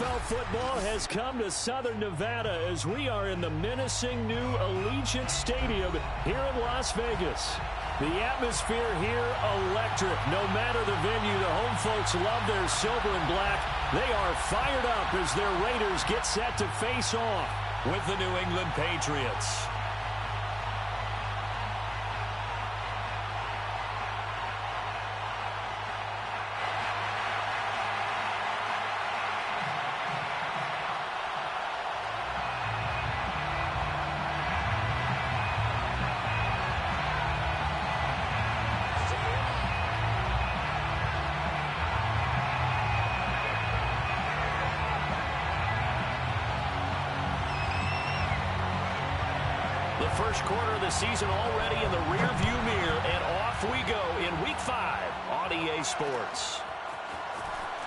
NFL football has come to Southern Nevada as we are in the menacing new Allegiant Stadium here in Las Vegas. The atmosphere here, electric. No matter the venue, the home folks love their silver and black. They are fired up as their Raiders get set to face off with the New England Patriots. The first quarter of the season already in the rearview mirror, and off we go in Week 5 on EA Sports.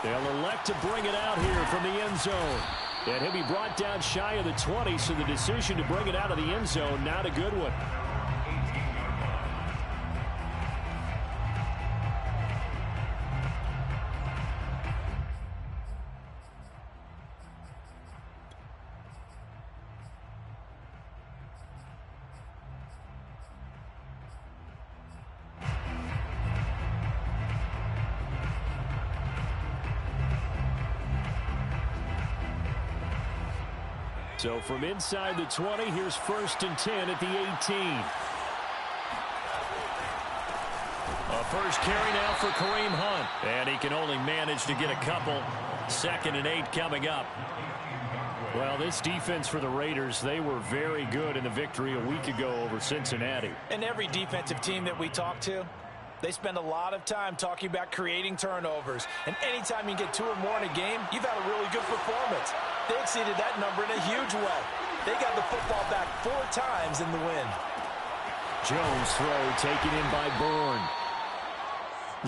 They'll elect to bring it out here from the end zone. And he'll be brought down shy of the 20, so the decision to bring it out of the end zone, not a good one. So from inside the 20, here's 1st and 10 at the 18. A first carry now for Kareem Hunt. And he can only manage to get a couple. 2nd and 8 coming up. Well, this defense for the Raiders, they were very good in the victory a week ago over Cincinnati. And every defensive team that we talk to, they spend a lot of time talking about creating turnovers. And anytime you get 2 or more in a game, you've had a really good performance. They exceeded that number in a huge way. They got the football back 4 times in the win. Jones throw taken in by Bourne.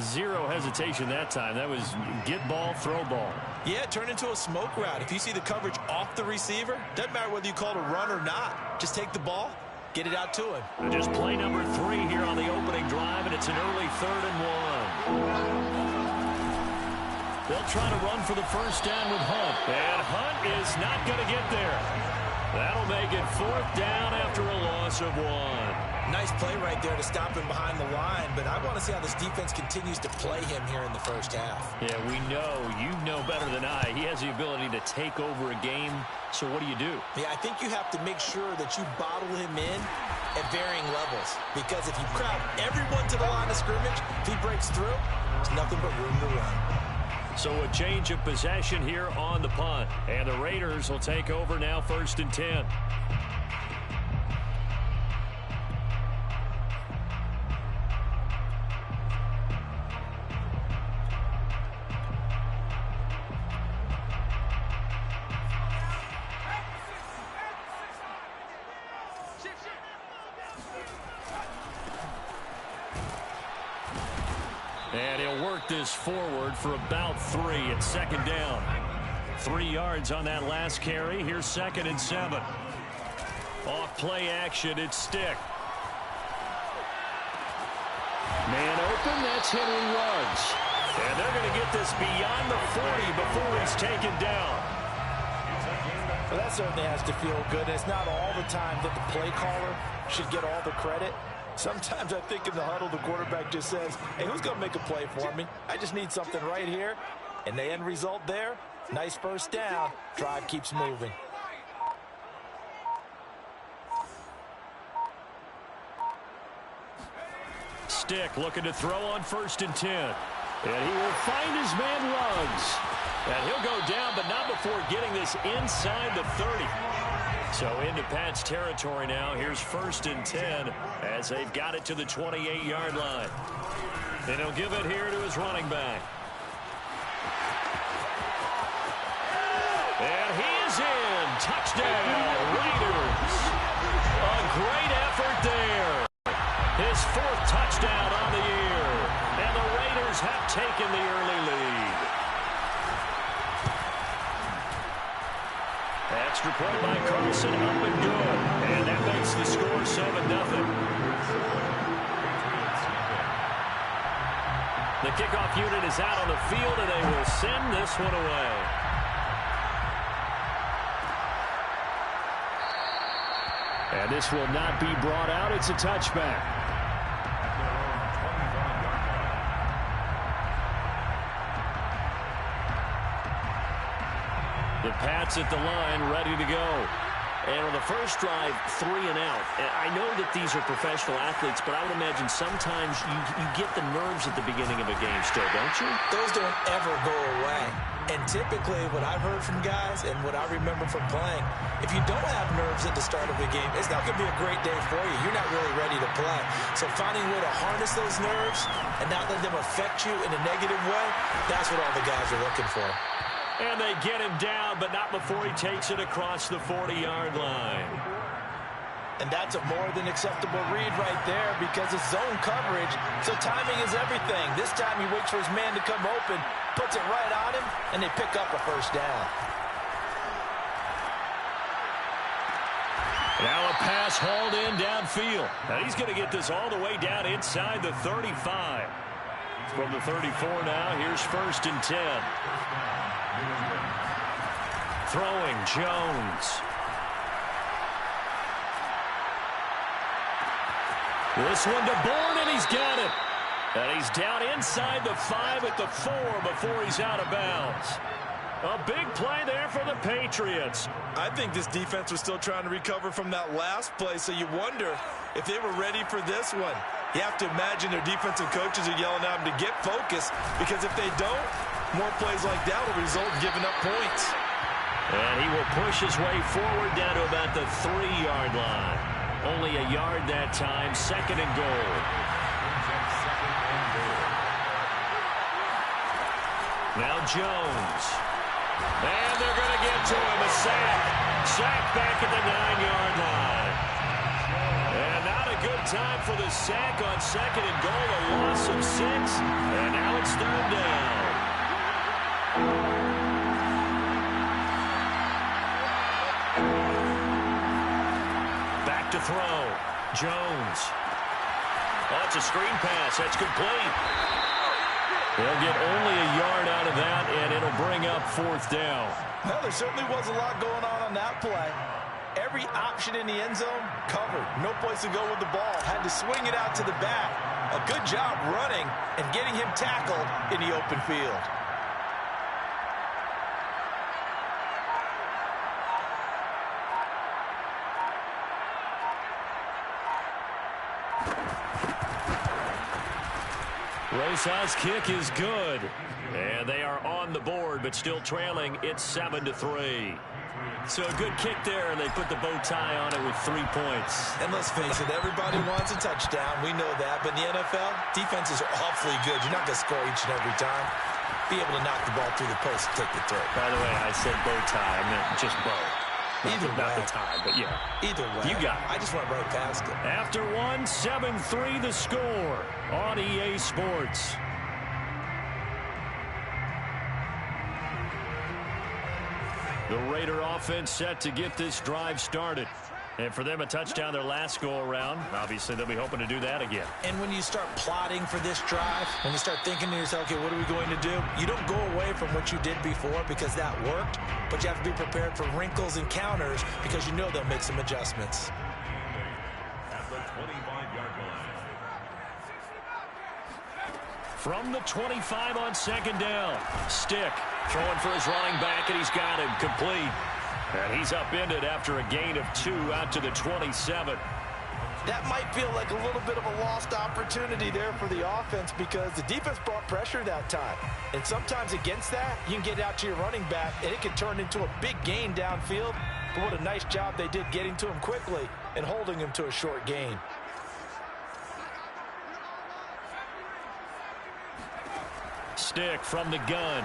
Zero hesitation that time. That was get ball, throw ball. Yeah, turn into a smoke route. If you see the coverage off the receiver, doesn't matter whether you call it a run or not. Just take the ball, get it out to him. And just play number 3 here on the opening drive, and it's an early 3rd and 1. They'll try to run for the first down with Hunt. And Hunt is not going to get there. That'll make it 4th down after a loss of 1. Nice play right there to stop him behind the line, but I want to see how this defense continues to play him here in the first half. Yeah, we know. You know better than I. He has the ability to take over a game, so what do you do? Yeah, I think you have to make sure that you bottle him in at varying levels, because if you crowd everyone to the line of scrimmage, if he breaks through, there's nothing but room to run. So a change of possession here on the punt. And the Raiders will take over now 1st and 10. And he'll work this forward for about 3 at 2nd down. 3 yards on that last carry. Here's 2nd and 7. Off play action, it's Stick. Man open, that's Henry Ruggs. And they're going to get this beyond the 40 before he's taken down. Well, that certainly has to feel good. And it's not all the time that the play caller should get all the credit. Sometimes I think in the huddle, the quarterback just says, hey, who's going to make a play for me? I just need something right here. And the end result there, nice first down. Drive keeps moving. Stick looking to throw on 1st and 10. And he will find his man Ruggs. And he'll go down, but not before getting this inside the 30. So into Pat's territory now. Here's 1st and 10 as they've got it to the 28-yard line. And he'll give it here to his running back. And he is in. Touchdown, Raiders. A great effort there. His 4th touchdown on the year. And the Raiders have taken the early lead. Extra point by Carlson, up and good. And that makes the score 7-0. The kickoff unit is out on the field, and they will send this one away. And this will not be brought out. It's a touchback. The Pats at the line, ready to go. And on the first drive, 3 and out. And I know that these are professional athletes, but I would imagine sometimes you get the nerves at the beginning of a game still, don't you? Those don't ever go away. And typically what I've heard from guys and what I remember from playing, if you don't have nerves at the start of a game, it's not going to be a great day for you. You're not really ready to play. So finding a way to harness those nerves and not let them affect you in a negative way, that's what all the guys are looking for. And they get him down, but not before he takes it across the 40-yard line. And that's a more than acceptable read right there because it's zone coverage, so timing is everything. This time he waits for his man to come open, puts it right on him, and they pick up a first down. Now a pass hauled in downfield. Now he's going to get this all the way down inside the 35. From the 34 now, here's 1st and 10. Throwing, Jones. This one to Bourne, and he's got it. And he's down inside the 5 at the 4 before he's out of bounds. A big play there for the Patriots. I think this defense was still trying to recover from that last play, so you wonder if they were ready for this one. You have to imagine their defensive coaches are yelling at them to get focused, because if they don't, more plays like that will result in giving up points. And he will push his way forward down to about the 3-yard line. Only a yard that time, 2nd and goal. Now Jones. And they're going to get to him. A sack. Sack back at the 9-yard line. And not a good time for the sack on 2nd and goal. A loss of 6. And now it's 3rd down. Back to throw. Jones. Oh, it's a screen pass. That's complete. They'll get only a yard out of that, and it'll bring up 4th down. Well, there certainly was a lot going on that play. Every option in the end zone covered. No place to go with the ball. Had to swing it out to the back. A good job running and getting him tackled in the open field. Rosas' kick is good. And they are on the board, but still trailing. It's 7-3. So a good kick there, and they put the bow tie on it with 3 points. And let's face it, everybody wants a touchdown. We know that. But in the NFL, defenses are awfully good. You're not going to score each and every time. Be able to knock the ball through the post and take the throw. By the way, I said bow tie. I meant just bow. Either way. Not the tie, but yeah. Either way. You got it. I just went right past it. After 7-3 the score on EA Sports. The Raider offense set to get this drive started. And for them, a touchdown their last go-around. Obviously, they'll be hoping to do that again. And when you start plotting for this drive, when you start thinking to yourself, okay, what are we going to do? You don't go away from what you did before because that worked, but you have to be prepared for wrinkles and counters because you know they'll make some adjustments. At the 25-yard line. From the 25 on 2nd down. Stick throwing for his running back, and he's got him complete. And he's upended after a gain of 2 out to the 27. That might feel like a little bit of a lost opportunity there for the offense because the defense brought pressure that time. And sometimes against that, you can get out to your running back, and it can turn into a big gain downfield. But what a nice job they did getting to him quickly and holding him to a short gain. Stick from the gun.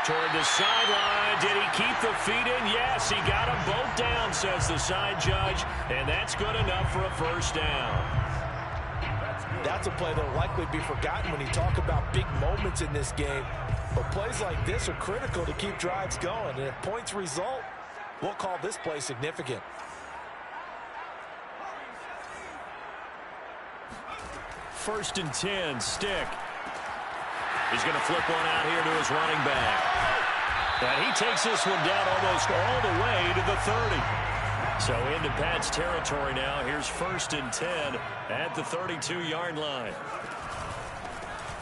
Toward the sideline. Did he keep the feet in? Yes, he got them both down, says the side judge. And that's good enough for a first down. That's a play that will likely be forgotten when you talk about big moments in this game. But plays like this are critical to keep drives going. And if points result, we'll call this play significant. First and 10, Stick. He's going to flip one out here to his running back. And he takes this one down almost all the way to the 30. So into Pat's territory now. Here's 1st and 10 at the 32-yard line.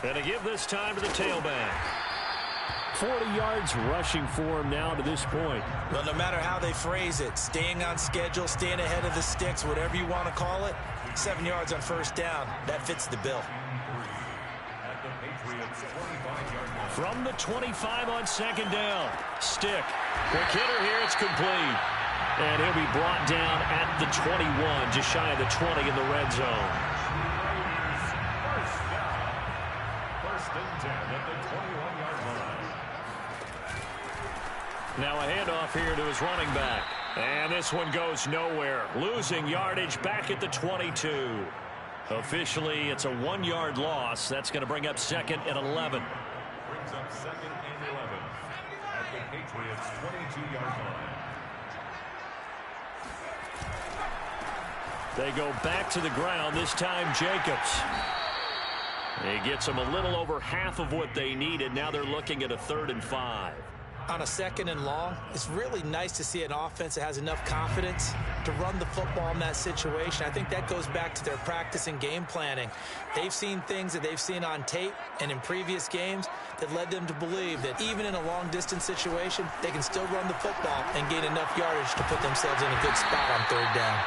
And to give this time to the tailback. 40 yards rushing for him now to this point. Well, no matter how they phrase it, staying on schedule, staying ahead of the sticks, whatever you want to call it, 7 yards on 1st down, that fits the bill. From the 25 on 2nd down. Stick. Quick hitter here. It's complete. And he'll be brought down at the 21, just shy of the 20 in the red zone. First and 10 at the 21-yard line. Now a handoff here to his running back. And this one goes nowhere. Losing yardage back at the 22. Officially, it's a 1-yard loss. That's going to bring up 2nd and 11. Brings up 2nd and 11 at the Patriots' 22-yard line. They go back to the ground, this time Jacobs. He gets them a little over half of what they needed. Now they're looking at a 3rd and 5. On a 2nd and long, it's really nice to see an offense that has enough confidence to run the football in that situation. I think that goes back to their practice and game planning. They've seen things that they've seen on tape and in previous games that led them to believe that even in a long-distance situation, they can still run the football and gain enough yardage to put themselves in a good spot on 3rd down.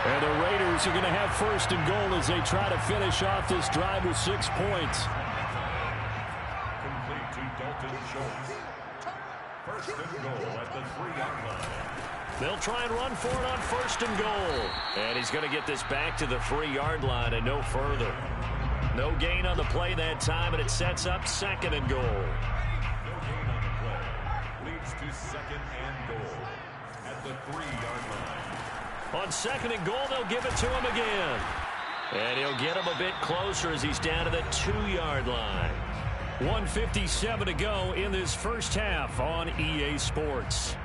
And the Raiders are going to have 1st and goal as they try to finish off this drive with 6 points. Complete to Dalton Schultz. 1st and goal at the 3-yard line. They'll try and run for it on 1st and goal. And he's going to get this back to the 3-yard line and no further. No gain on the play that time, and it sets up 2nd and goal. No gain on the play. Leads to 2nd and goal at the 3-yard line. On 2nd and goal, they'll give it to him again. And he'll get him a bit closer as he's down to the 2-yard line. 1:57 to go in this first half on EA Sports.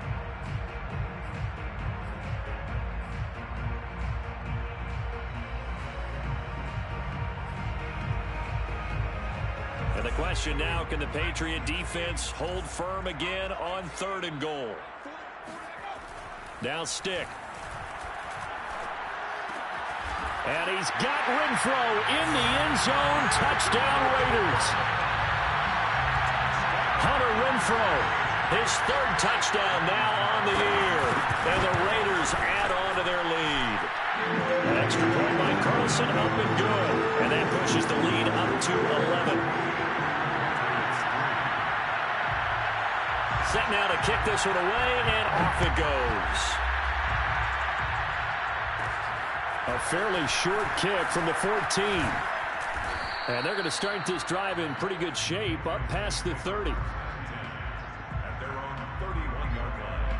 And the question now, can the Patriot defense hold firm again on 3rd and goal? Now Stick. And he's got Renfro in the end zone. Touchdown Raiders. Hunter Renfro, his 3rd touchdown now on the year. And the Raiders add on to their lead. An extra point by Carlson, up and good. And that pushes the lead up to 11. Set now to kick this one away, and off it goes. A fairly short kick from the 14. And they're going to start this drive in pretty good shape up past the 30. At their own 31-yard line.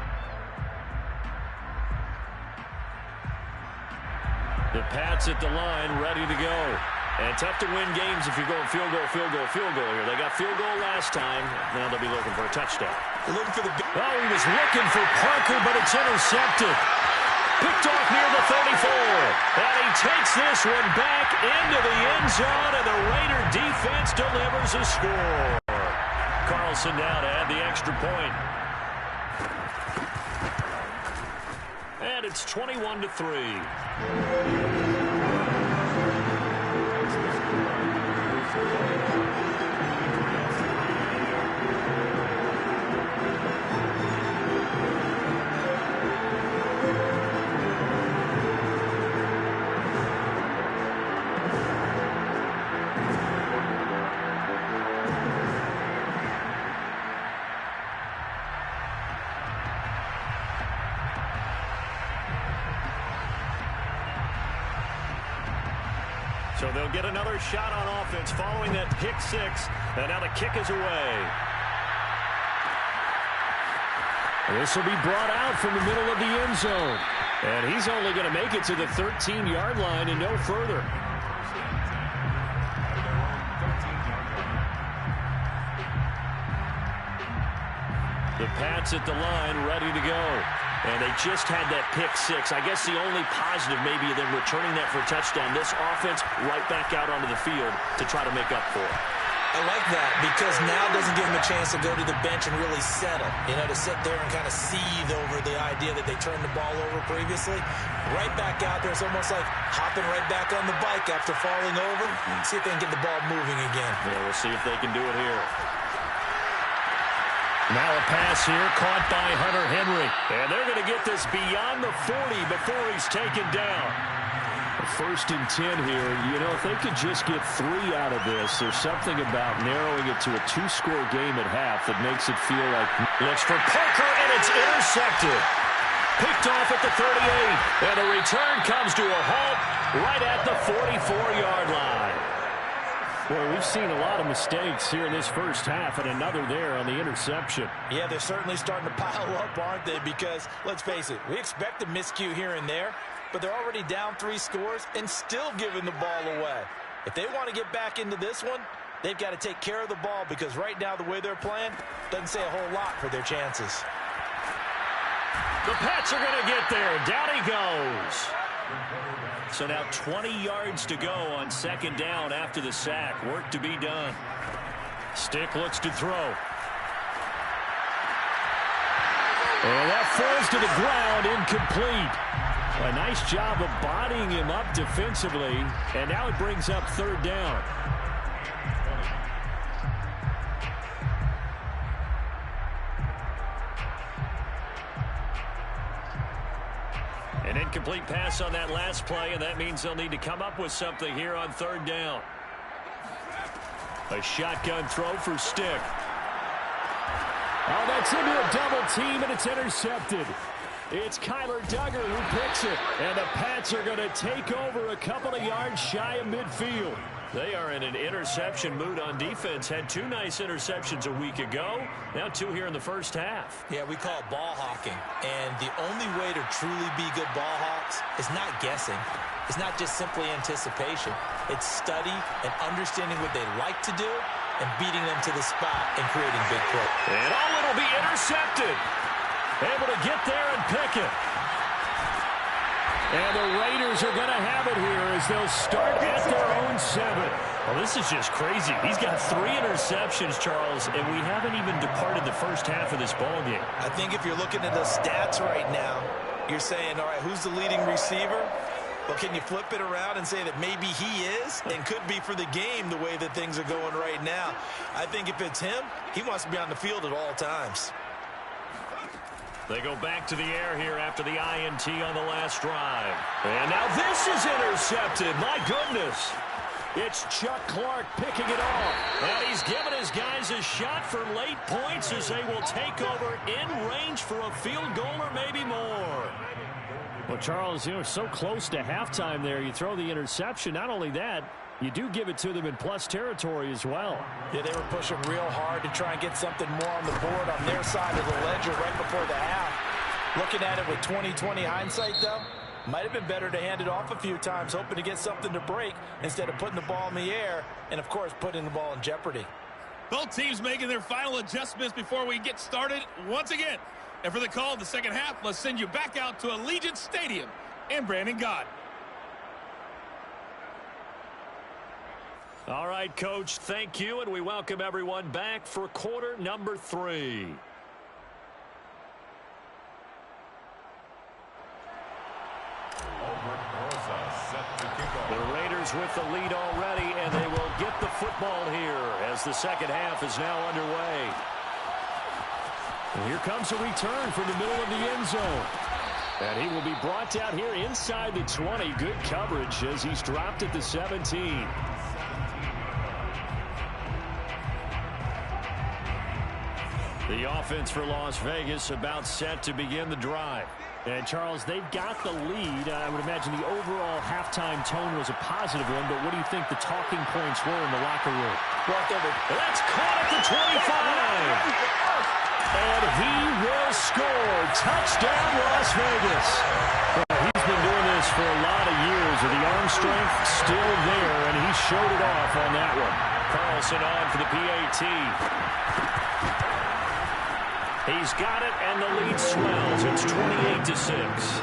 The Pats at the line, ready to go. And tough to win games if you're going field goal, field goal, field goal here. They got field goal last time. Now they'll be looking for a touchdown. Looking for the... Oh, he was looking for Parker, but it's intercepted. Picked off near the 34. And he takes this one back into the end zone, and the Raider defense delivers a score. Carlson now to add the extra point. And it's 21-3. So they'll get another shot on offense following that pick 6. And now the kick is away. This will be brought out from the middle of the end zone. And he's only going to make it to the 13-yard line and no further. The Pats at the line, ready to go. And they just had that pick 6. I guess the only positive maybe of them returning that for a touchdown. This offense right back out onto the field to try to make up for it. I like that because now it doesn't give them a chance to go to the bench and really settle, to sit there and kind of seethe over the idea that they turned the ball over previously. Right back out there, it's almost like hopping right back on the bike after falling over. See if they can get the ball moving again. Yeah, we'll see if they can do it here. Now a pass here caught by Hunter Henry. And they're going to get this beyond the 40 before he's taken down. First and 10 here. If they could just get 3 out of this, there's something about narrowing it to a 2-score game at half that makes it feel like... Looks for Parker, and it's intercepted. Picked off at the 38. And the return comes to a halt right at the 44-yard line. Boy, we've seen a lot of mistakes here in this first half, and another there on the interception. Yeah, they're certainly starting to pile up, aren't they? Because, let's face it, we expect a miscue here and there, but they're already down 3 scores and still giving the ball away. If they want to get back into this one, they've got to take care of the ball because right now the way they're playing doesn't say a whole lot for their chances. The Pats are going to get there. Down he goes. So now 20 yards to go on second down after the sack. Work to be done. Stick looks to throw. And that falls to the ground, incomplete. A nice job of bodying him up defensively, and now it brings up third down. An incomplete pass on that last play, and that means they'll need to come up with something here on third down. A shotgun throw for Stick. Oh, that's into a double team, and it's intercepted. It's Kyler Duggar who picks it, and the Pats are going to take over a couple of yards shy of midfield. They are in an interception mood on defense. Had 2 nice interceptions a week ago. Now 2 here in the first half. Yeah, we call it ball hawking. And the only way to truly be good ball hawks is not guessing. It's not just simply anticipation. It's study and understanding what they like to do and beating them to the spot and creating big plays. And it'll be intercepted. Able to get there and pick it. And the Raiders are going to have it here as they'll start at their own 7. Well, this is just crazy. He's got 3 interceptions, Charles, and we haven't even departed the first half of this ballgame. I think if you're looking at the stats right now, you're saying, all right, who's the leading receiver? Well, can you flip it around and say that maybe he is and could be for the game the way that things are going right now? I think if it's him, he wants to be on the field at all times. They go back to the air here after the INT on the last drive. And now this is intercepted. My goodness. It's Chuck Clark picking it off. And he's giving his guys a shot for late points as they will take over in range for a field goal or maybe more. Well, Charles, so close to halftime there. You throw the interception. Not only that, you do give it to them in plus territory as well. Yeah, they were pushing real hard to try and get something more on the board on their side of the ledger right before the half. Looking at it with 20/20 hindsight, though, might have been better to hand it off a few times, hoping to get something to break instead of putting the ball in the air and, of course, putting the ball in jeopardy. Both teams making their final adjustments before we get started once again. And for the call of the second half, let's send you back out to Allegiant Stadium in Brandon Gott. All right, Coach, thank you, and we welcome everyone back for quarter number 3. The Raiders with the lead already, and they will get the football here as the second half is now underway. And here comes a return from the middle of the end zone. And he will be brought down here inside the 20. Good coverage as he's dropped at the 17. The offense for Las Vegas about set to begin the drive. And, Charles, they've got the lead. I would imagine the overall halftime tone was a positive one, but what do you think the talking points were in the locker room? That's caught at the 25. And he will score. Touchdown, Las Vegas. Well, he's been doing this for a lot of years, and the arm strength still there, and he showed it off on that one. Carlson on for the PAT. He's got it, and the lead swells. It's 28-6.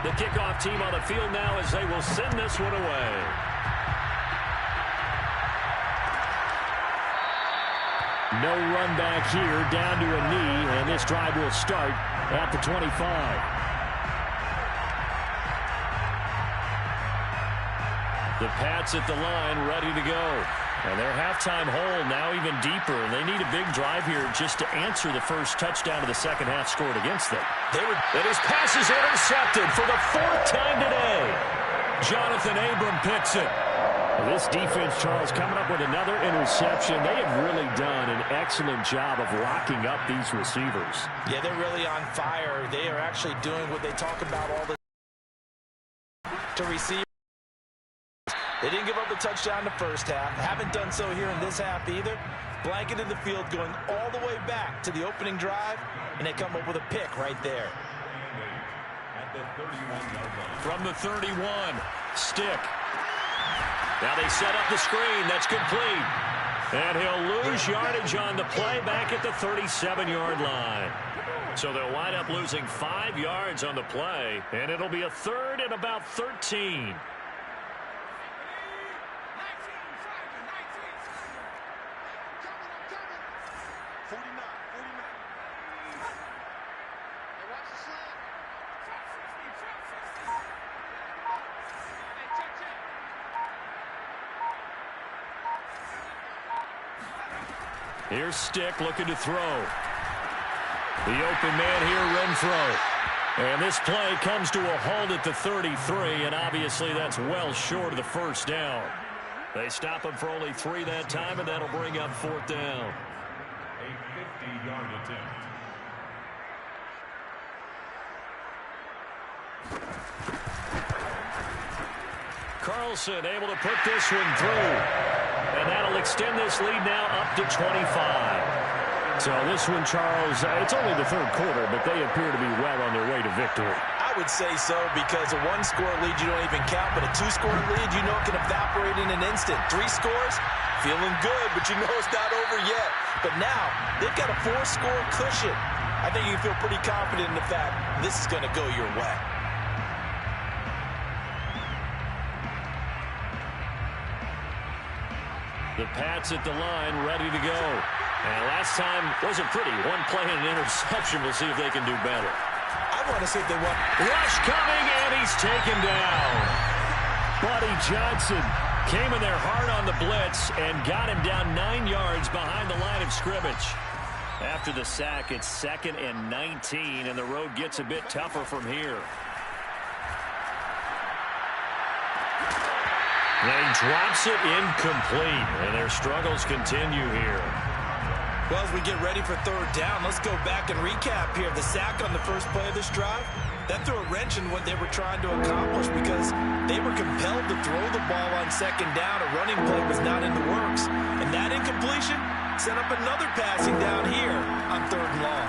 The kickoff team on the field now as they will send this one away. No run back here, down to a knee, and this drive will start at the 25. The Pats at the line, ready to go. And their halftime hole now even deeper, and they need a big drive here just to answer the first touchdown of the second half scored against them. And his pass is intercepted for the 4th time today. Jonathan Abram picks it. This defense, Charles, coming up with another interception. They have really done an excellent job of locking up these receivers. Yeah, they're really on fire. They are actually doing what they talk about all the to receive. They didn't give up a touchdown in the first half. Haven't done so here in this half either. Blanketed the field going all the way back to the opening drive, and they come up with a pick right there. From the 31, Stick. Now they set up the screen. That's complete. And he'll lose yardage on the play back at the 37-yard line. So they'll wind up losing 5 yards on the play, and it'll be a 3rd and about 13. Here's Stick looking to throw. The open man here, Renfro. And this play comes to a halt at the 33, and obviously that's well short of the first down. They stop him for only 3 that time, and that'll bring up 4th down. A 50-yard attempt. Carlson able to put this one through. And that'll extend this lead now up to 25. So this one, Charles, it's only the 3rd quarter, but they appear to be well on their way to victory. I would say so, because a 1-score lead you don't even count, but a 2-score lead you know can evaporate in an instant. 3 scores, feeling good, but you know it's not over yet. But now, they've got a 4-score cushion. I think you can feel pretty confident in the fact this is going to go your way. The Pats at the line, ready to go. And last time wasn't pretty. 1 play and an interception. We'll see if they can do better. I want to see if they want. Rush coming, and he's taken down. Buddy Johnson came in there hard on the blitz and got him down 9 yards behind the line of scrimmage. After the sack, it's 2nd and 19, and the road gets a bit tougher from here. And he drops it incomplete, and their struggles continue here. Well, as we get ready for 3rd down, let's go back and recap here. The sack on the first play of this drive, that threw a wrench in what they were trying to accomplish because they were compelled to throw the ball on 2nd down. A running play was not in the works. And that incompletion set up another passing down here on 3rd and long.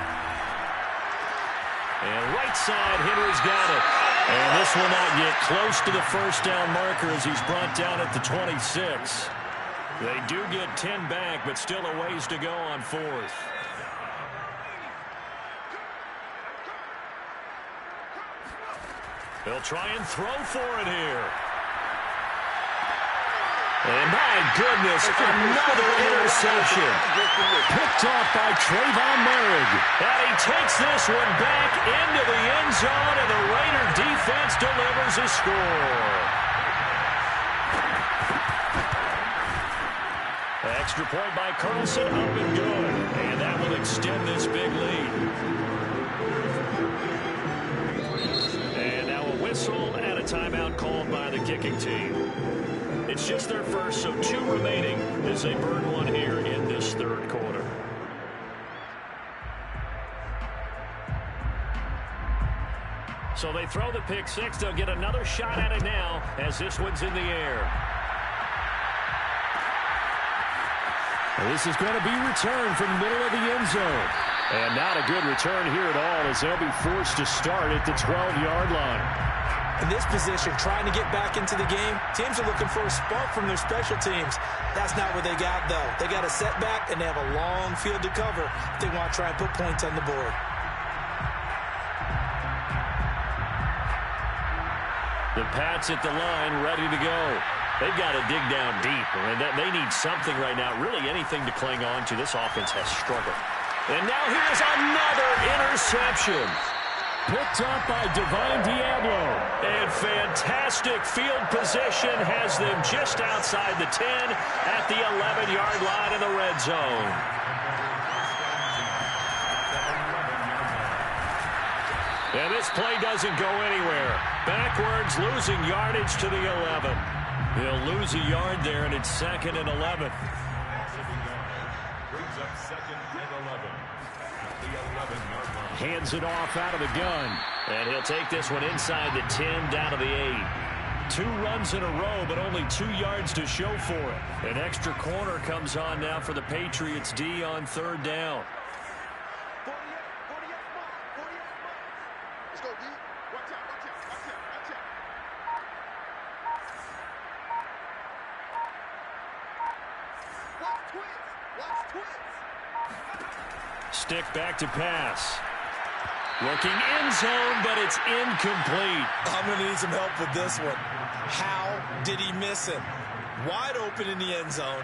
And right side, Henry's got it. And this will not get close to the first down marker as he's brought down at the 26. They do get 10 back, but still a ways to go on 4th. They'll try and throw for it here. And my goodness, another interception. Picked off by Trayvon Merrick. And he takes this one back into the end zone, and the Raider defense delivers a score. Extra point by Carlson, up and good. And that will extend this big lead. And now a whistle and a timeout called by the kicking team. It's just their first, so 2 remaining as they burn one here in this 3rd quarter. So they throw the pick 6. They'll get another shot at it now as this one's in the air. Well, this is going to be returned from the middle of the end zone. And not a good return here at all as they'll be forced to start at the 12-yard line. In this position, trying to get back into the game, teams are looking for a spark from their special teams. That's not what they got, though. They got a setback, and they have a long field to cover if they want to try and put points on the board. The Pats at the line, ready to go. They've got to dig down deep. And they need something right now, really anything to cling on to. This offense has struggled. And now here's another interception. Picked up by Divine Diablo. And fantastic field position has them just outside the 10 at the 11-yard line in the red zone. And this play doesn't go anywhere. Backwards, losing yardage to the 11. He'll lose a yard there, and it's 2nd and 11. Brings up 2nd and 11 at the 11-yard line. Hands it off out of the gun. And he'll take this one inside the 10, down to the 8. 2 runs in a row, but only 2 yards to show for it. An extra corner comes on now for the Patriots D on 3rd down. Let's go, D. Watch out, watch out, watch out, watch out. Watch twins. Watch twins. Stick back to pass. Looking end zone, but it's incomplete. I'm going to need some help with this one. How did he miss him? Wide open in the end zone.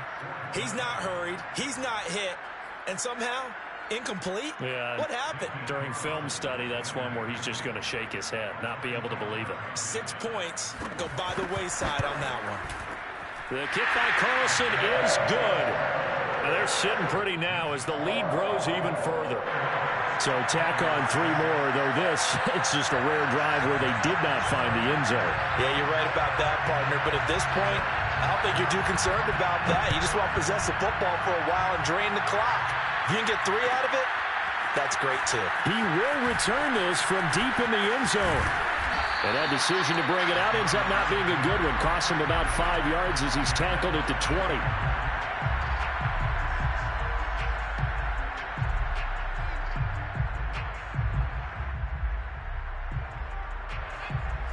He's not hurried. He's not hit. And somehow, incomplete? Yeah. What happened? During film study, that's one where he's just going to shake his head, not be able to believe it. 6 points go by the wayside on that one. The kick by Carlson is good. And they're sitting pretty now as the lead grows even further. So tack on 3 more, though this, it's just a rare drive where they did not find the end zone. Yeah, you're right about that, partner. But at this point, I don't think you're too concerned about that. You just want to possess the football for a while and drain the clock. If you can get 3 out of it, that's great, too. He will return this from deep in the end zone. And that decision to bring it out ends up not being a good one. Costs him about 5 yards as he's tackled at the 20.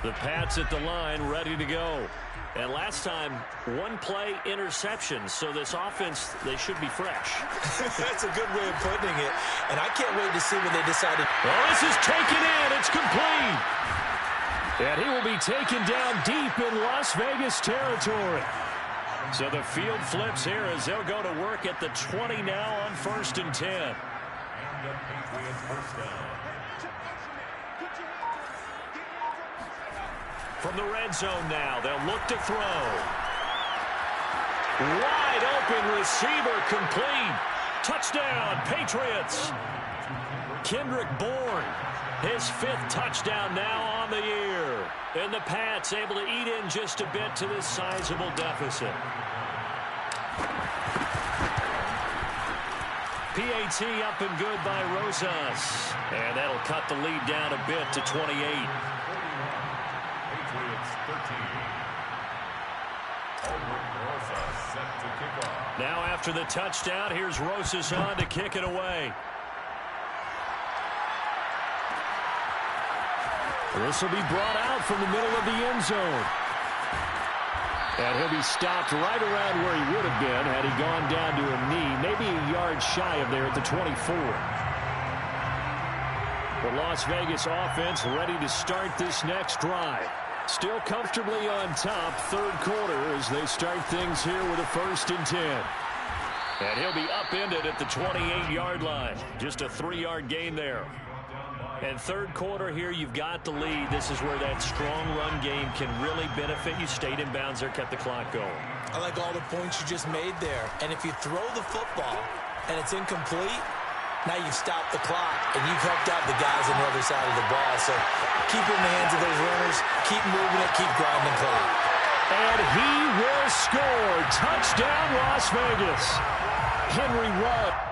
The Pats at the line, ready to go. And last time, 1 play interception. So this offense, they should be fresh. That's a good way of putting it. And I can't wait to see when they decided. Well, this is taken in. It's complete. And he will be taken down deep in Las Vegas territory. So the field flips here as they'll go to work at the 20 now on 1st and 10. And the Patriots first down. From the red zone now, they'll look to throw. Wide open receiver complete. Touchdown, Patriots. Kendrick Bourne, his 5th touchdown now on the year. And the Pats able to eat in just a bit to this sizable deficit. PAT up and good by Rosas. And that'll cut the lead down a bit to 28. Patriots 13. Rosas set to kick off. Now after the touchdown, here's Rosas on to kick it away. This will be brought out from the middle of the end zone. And he'll be stopped right around where he would have been had he gone down to a knee, maybe a yard shy of there at the 24. The Las Vegas offense ready to start this next drive. Still comfortably on top, 3rd quarter as they start things here with a 1st and 10. And he'll be upended at the 28-yard line. Just a 3-yard gain there. And 3rd quarter here, you've got the lead. This is where that strong run game can really benefit you. Stayed in bounds there, kept the clock going. I like all the points you just made there. And if you throw the football and it's incomplete, now you've stopped the clock and you've helped out the guys on the other side of the ball. So keep it in the hands of those runners. Keep moving it. Keep grinding clock. And he will score. Touchdown, Las Vegas. Henry Rudd.